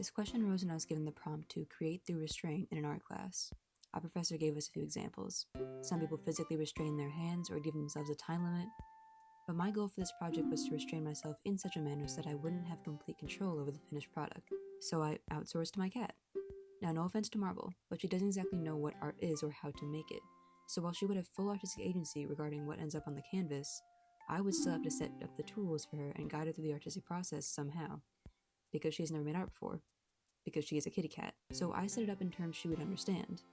This question arose when I was given the prompt to create through restraint in an art class. Our professor gave us a few examples. Some people physically restrain their hands or give themselves a time limit, but my goal for this project was to restrain myself in such a manner so that I wouldn't have complete control over the finished product. So I outsourced to my cat. Now, no offense to Marble, but she doesn't exactly know what art is or how to make it. So while she would have full artistic agency regarding what ends up on the canvas, I would still have to set up the tools for her and guide her through the artistic process somehow. Because she's never made art before. Because she is a kitty cat. So I set it up in terms she would understand.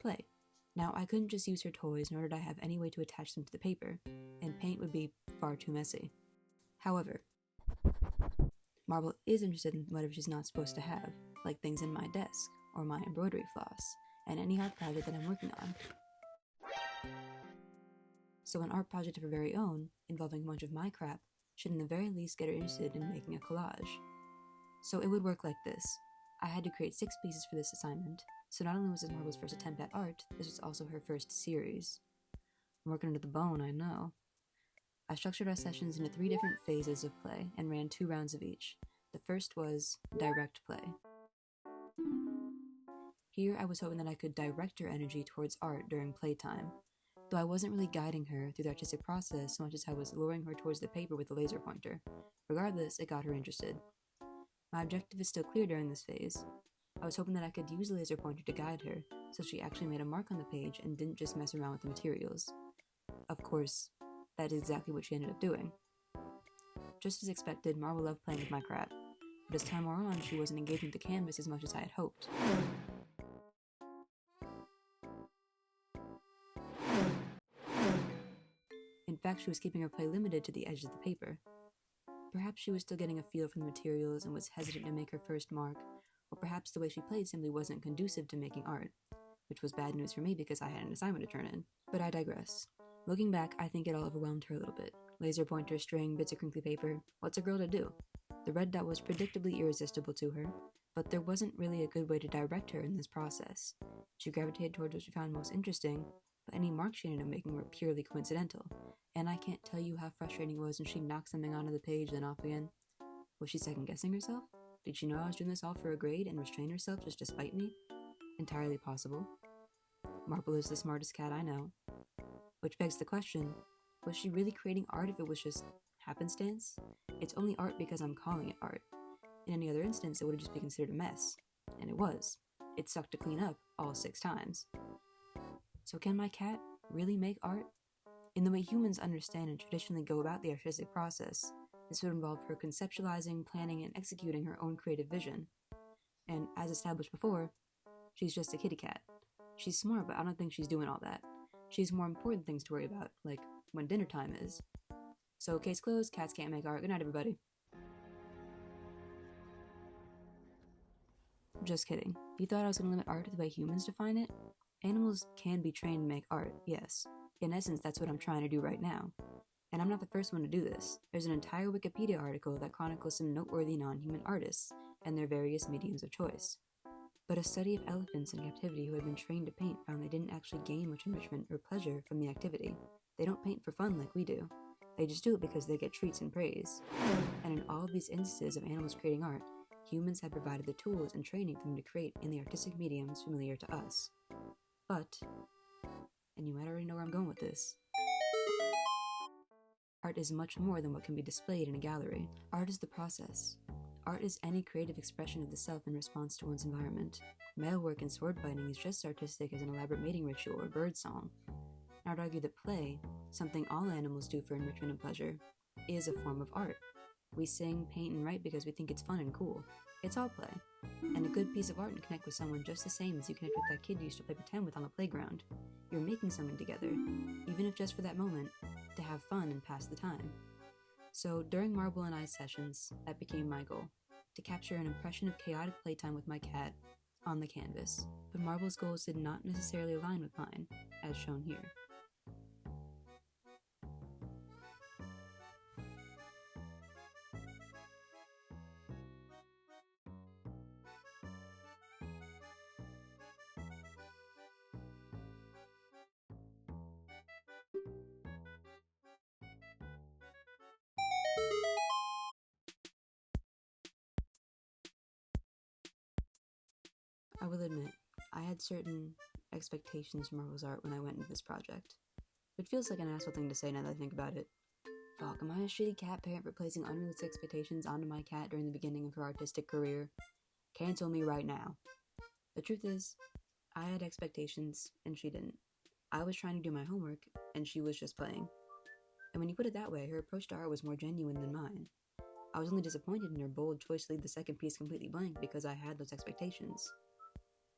Play. Now, I couldn't just use her toys, nor did I have any way to attach them to the paper, and paint would be far too messy. However, Marble is interested in whatever she's not supposed to have, like things in my desk, or my embroidery floss, and any art project that I'm working on. So an art project of her very own, involving a bunch of my crap, should in the very least get her interested in making a collage. So it would work like this. I had to create 6 pieces for this assignment, so not only was this Marble's first attempt at art, this was also her first series. I'm working under the bone, I know. I structured our sessions into 3 different phases of play and ran 2 rounds of each. The first was direct play. Here I was hoping that I could direct her energy towards art during playtime, though I wasn't really guiding her through the artistic process so much as I was luring her towards the paper with a laser pointer. Regardless, it got her interested. My objective is still clear during this phase. I was hoping that I could use the laser pointer to guide her, so she actually made a mark on the page and didn't just mess around with the materials. Of course, that is exactly what she ended up doing. Just as expected, Marble loved playing with my crap, but as time wore on, she wasn't engaging with the canvas as much as I had hoped. In fact, she was keeping her play limited to the edges of the paper. Perhaps she was still getting a feel for the materials and was hesitant to make her first mark, or perhaps the way she played simply wasn't conducive to making art, which was bad news for me because I had an assignment to turn in. But I digress. Looking back, I think it all overwhelmed her a little bit. Laser pointer, string, bits of crinkly paper. What's a girl to do? The red dot was predictably irresistible to her, but there wasn't really a good way to direct her in this process. She gravitated towards what she found most interesting, but any marks she ended up making were purely coincidental, and I can't tell you how frustrating it was when she knocked something onto the page then off again. Was she second-guessing herself? Did she know I was doing this all for a grade and restrain herself just to spite me? Entirely possible. Marble is the smartest cat I know. Which begs the question, was she really creating art if it was just happenstance? It's only art because I'm calling it art. In any other instance, it would have just been considered a mess. And it was. It sucked to clean up all 6 times. So can my cat really make art? In the way humans understand and traditionally go about the artistic process, this would involve her conceptualizing, planning, and executing her own creative vision. And as established before, she's just a kitty cat. She's smart, but I don't think she's doing all that. She has more important things to worry about, like when dinner time is. So case closed, cats can't make art. Good night, everybody. Just kidding. If you thought I was going to limit art to the way humans define it, animals can be trained to make art, yes. In essence, that's what I'm trying to do right now. And I'm not the first one to do this. There's an entire Wikipedia article that chronicles some noteworthy non-human artists and their various mediums of choice. But a study of elephants in captivity who had been trained to paint found they didn't actually gain much enrichment or pleasure from the activity. They don't paint for fun like we do. They just do it because they get treats and praise. And in all of these instances of animals creating art, humans have provided the tools and training for them to create in the artistic mediums familiar to us. But, and you might already know where I'm going with this, art is much more than what can be displayed in a gallery. Art is the process. Art is any creative expression of the self in response to one's environment. Male work in sword fighting is just as artistic as an elaborate mating ritual or bird song. I would argue that play, something all animals do for enrichment and pleasure, is a form of art. We sing, paint, and write because we think it's fun and cool. It's all play. And a good piece of art can connect with someone just the same as you connect with that kid you used to play pretend with on the playground. You're making something together, even if just for that moment, to have fun and pass the time. So during Marble and I's sessions, that became my goal, to capture an impression of chaotic playtime with my cat on the canvas. But Marble's goals did not necessarily align with mine, as shown here. will admit, I had certain expectations for Marvel's art when I went into this project. It feels like an asshole thing to say now that I think about it. Fuck, am I a shitty cat parent for placing unrealistic expectations onto my cat during the beginning of her artistic career? Cancel me right now. The truth is, I had expectations, and she didn't. I was trying to do my homework, and she was just playing. And when you put it that way, her approach to art was more genuine than mine. I was only disappointed in her bold choice to leave the second piece completely blank because I had those expectations.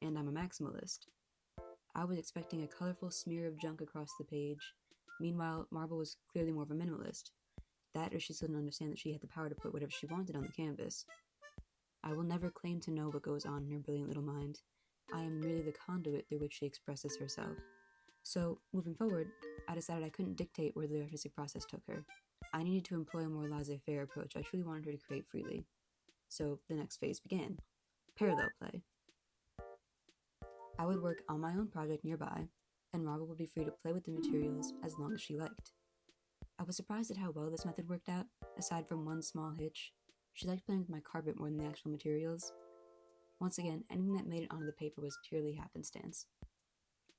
And I'm a maximalist. I was expecting a colorful smear of junk across the page. Meanwhile, Marble was clearly more of a minimalist. That or she still didn't understand that she had the power to put whatever she wanted on the canvas. I will never claim to know what goes on in her brilliant little mind. I am merely the conduit through which she expresses herself. So, moving forward, I decided I couldn't dictate where the artistic process took her. I needed to employ a more laissez-faire approach. I truly wanted her to create freely. So, the next phase began. Parallel play. I would work on my own project nearby, and Marble would be free to play with the materials as long as she liked. I was surprised at how well this method worked out, aside from one small hitch. She liked playing with my carpet more than the actual materials. Once again, anything that made it onto the paper was purely happenstance.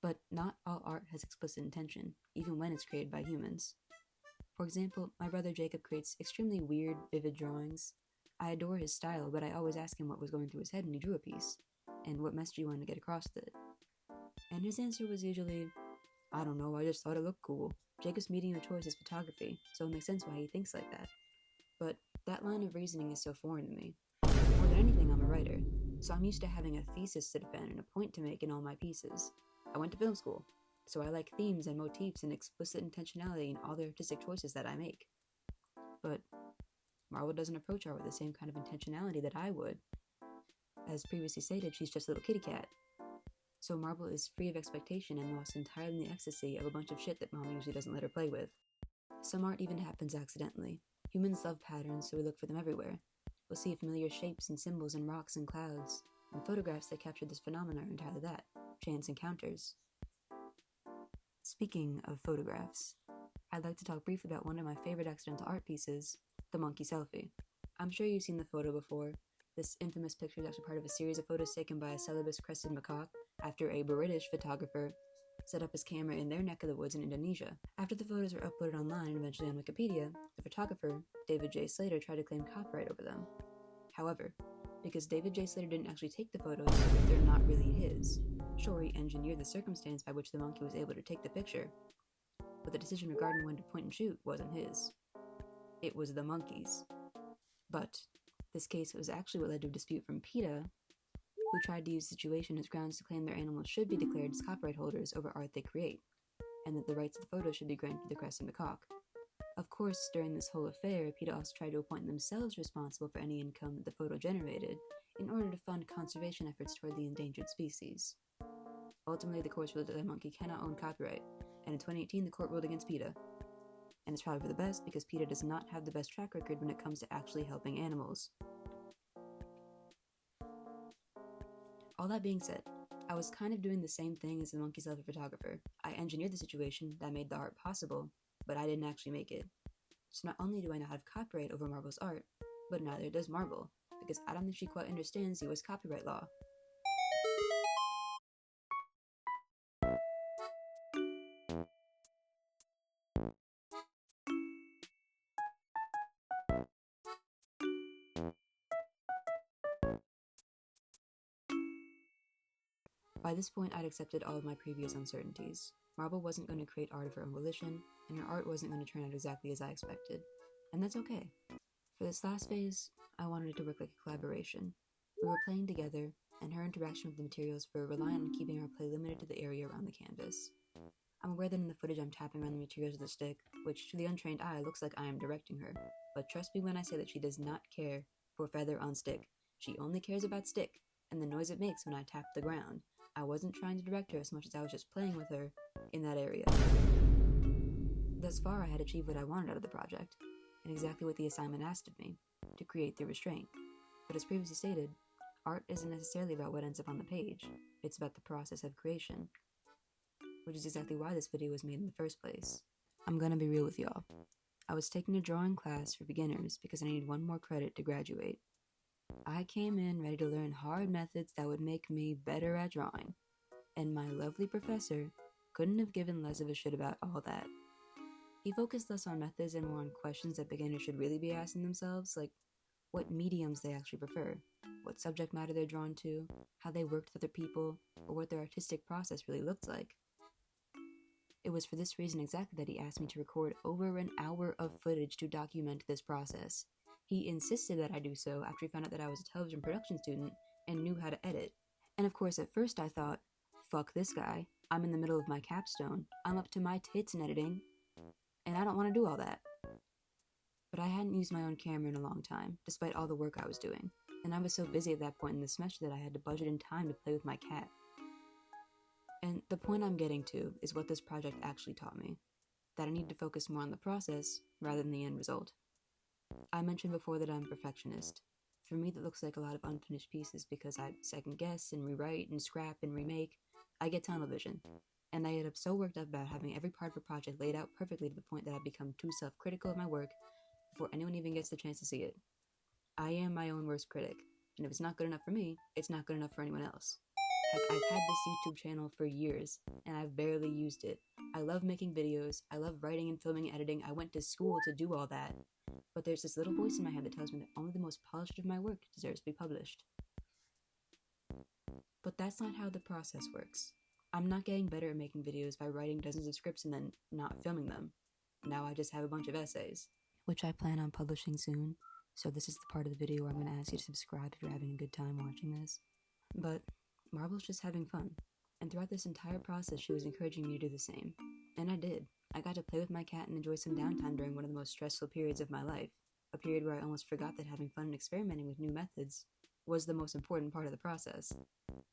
But not all art has explicit intention, even when it's created by humans. For example, my brother Jacob creates extremely weird, vivid drawings. I adore his style, but I always ask him what was going through his head when he drew a piece, and what message he wanted to get across with it. And his answer was usually, I don't know, I just thought it looked cool. Jacob's medium of choice is photography, so it makes sense why he thinks like that. But that line of reasoning is so foreign to me. More than anything, I'm a writer, so I'm used to having a thesis to defend and a point to make in all my pieces. I went to film school, so I like themes and motifs and explicit intentionality in all the artistic choices that I make. But Marvel doesn't approach art with the same kind of intentionality that I would. As previously stated, she's just a little kitty cat. So Marble is free of expectation and lost entirely in the ecstasy of a bunch of shit that Mom usually doesn't let her play with. Some art even happens accidentally. Humans love patterns, so we look for them everywhere. We'll see familiar shapes and symbols in rocks and clouds, and photographs that capture this phenomenon are entirely that, chance encounters. Speaking of photographs, I'd like to talk briefly about one of my favorite accidental art pieces, the monkey selfie. I'm sure you've seen the photo before. This infamous picture is actually part of a series of photos taken by a celibate crested macaque after a British photographer set up his camera in their neck of the woods in Indonesia. After the photos were uploaded online and eventually on Wikipedia, the photographer, David J. Slater, tried to claim copyright over them. However, because David J. Slater didn't actually take the photos, they're not really his. Sure, he engineered the circumstance by which the monkey was able to take the picture, but the decision regarding when to point and shoot wasn't his. It was the monkey's. But this case was actually what led to a dispute from PETA, who tried to use the situation as grounds to claim their animals should be declared as copyright holders over art they create, and that the rights of the photo should be granted to the crested macaque. Of course, during this whole affair, PETA also tried to appoint themselves responsible for any income that the photo generated, in order to fund conservation efforts toward the endangered species. Ultimately, the courts ruled that the monkey cannot own copyright, and in 2018 the court ruled against PETA. And it's probably for the best, because PETA does not have the best track record when it comes to actually helping animals. All that being said, I was kind of doing the same thing as the monkey selfie photographer. I engineered the situation that made the art possible, but I didn't actually make it. So not only do I not have copyright over Marble's art, but neither does Marble, because I don't think she quite understands US copyright law. By this point, I'd accepted all of my previous uncertainties. Marble wasn't going to create art of her own volition, and her art wasn't going to turn out exactly as I expected. And that's okay. For this last phase, I wanted it to work like a collaboration. We were playing together, and her interaction with the materials were reliant on keeping our play limited to the area around the canvas. I'm aware that in the footage I'm tapping around the materials with a stick, which to the untrained eye looks like I am directing her, but trust me when I say that she does not care for feather on stick. She only cares about stick, and the noise it makes when I tap the ground. I wasn't trying to direct her as much as I was just playing with her in that area. Thus far, I had achieved what I wanted out of the project, and exactly what the assignment asked of me, to create the restraint. But as previously stated, art isn't necessarily about what ends up on the page, it's about the process of creation, which is exactly why this video was made in the first place. I'm gonna be real with y'all. I was taking a drawing class for beginners because I needed one more credit to graduate. I came in ready to learn hard methods that would make me better at drawing, and my lovely professor couldn't have given less of a shit about all that. He focused less on methods and more on questions that beginners should really be asking themselves, like what mediums they actually prefer, what subject matter they're drawn to, how they worked with other people, or what their artistic process really looked like. It was for this reason exactly that he asked me to record over an hour of footage to document this process. He insisted that I do so after he found out that I was a television production student and knew how to edit. And of course, at first I thought, fuck this guy. I'm in the middle of my capstone. I'm up to my tits in editing, and I don't want to do all that. But I hadn't used my own camera in a long time, despite all the work I was doing, and I was so busy at that point in the semester that I had to budget in time to play with my cat. And the point I'm getting to is what this project actually taught me, that I need to focus more on the process rather than the end result. I mentioned before that I'm a perfectionist. For me, that looks like a lot of unfinished pieces because I second guess and rewrite and scrap and remake. I get tunnel vision, and I end up so worked up about having every part of a project laid out perfectly to the point that I become too self-critical of my work before anyone even gets the chance to see it. I am my own worst critic, and if it's not good enough for me, it's not good enough for anyone else. Heck, I've had this YouTube channel for years, and I've barely used it. I love making videos, I love writing and filming and editing, I went to school to do all that. But there's this little voice in my head that tells me that only the most polished of my work deserves to be published. But that's not how the process works. I'm not getting better at making videos by writing dozens of scripts and then not filming them. Now I just have a bunch of essays, which I plan on publishing soon, so this is the part of the video where I'm going to ask you to subscribe if you're having a good time watching this. But Marble's just having fun, and throughout this entire process she was encouraging me to do the same. And I did. I got to play with my cat and enjoy some downtime during one of the most stressful periods of my life, a period where I almost forgot that having fun and experimenting with new methods was the most important part of the process.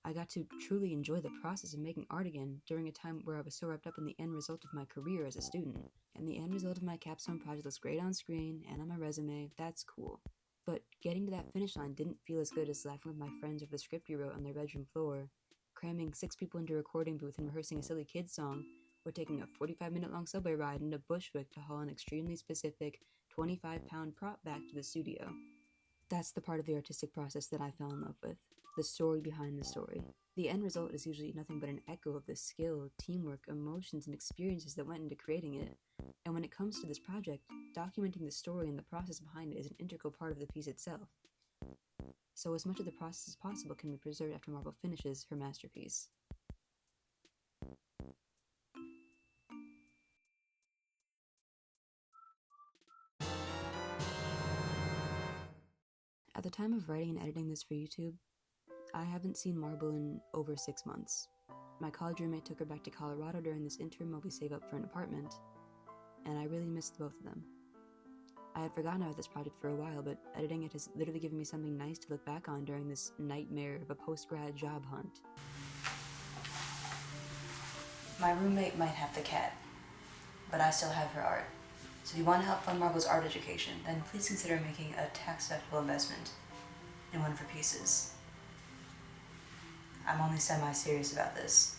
I got to truly enjoy the process of making art again during a time where I was so wrapped up in the end result of my career as a student. And the end result of my capstone project looks great on screen and on my resume, that's cool. But getting to that finish line didn't feel as good as laughing with my friends over the script we wrote on their bedroom floor, cramming 6 people into a recording booth and rehearsing a silly kid's song, or taking a 45-minute long subway ride into Bushwick to haul an extremely specific 25-pound prop back to the studio. That's the part of the artistic process that I fell in love with, the story behind the story. The end result is usually nothing but an echo of the skill, teamwork, emotions, and experiences that went into creating it. And when it comes to this project, documenting the story and the process behind it is an integral part of the piece itself. So as much of the process as possible can be preserved after Marble finishes her masterpiece. At the time of writing and editing this for YouTube, I haven't seen Marble in over 6 months. My college roommate took her back to Colorado during this interim while we save up for an apartment, and I really missed both of them. I had forgotten about this project for a while, but editing it has literally given me something nice to look back on during this nightmare of a post-grad job hunt. My roommate might have the cat, but I still have her art. So if you want to help fund Marble's art education, then please consider making a tax-deductible investment in one of her pieces. I'm only semi-serious about this.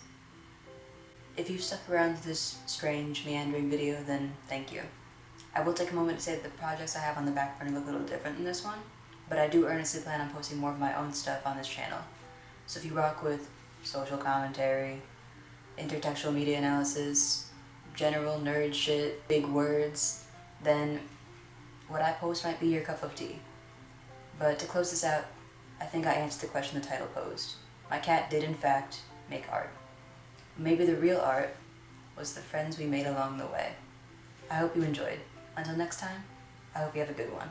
If you've stuck around to this strange, meandering video, then thank you. I will take a moment to say that the projects I have on the back burner look a little different than this one, but I do earnestly plan on posting more of my own stuff on this channel. So if you rock with social commentary, intertextual media analysis, general nerd shit, big words, then what I post might be your cup of tea. But to close this out, I think I answered the question the title posed. My cat did in fact make art. Maybe the real art was the friends we made along the way. I hope you enjoyed. Until next time, I hope you have a good one.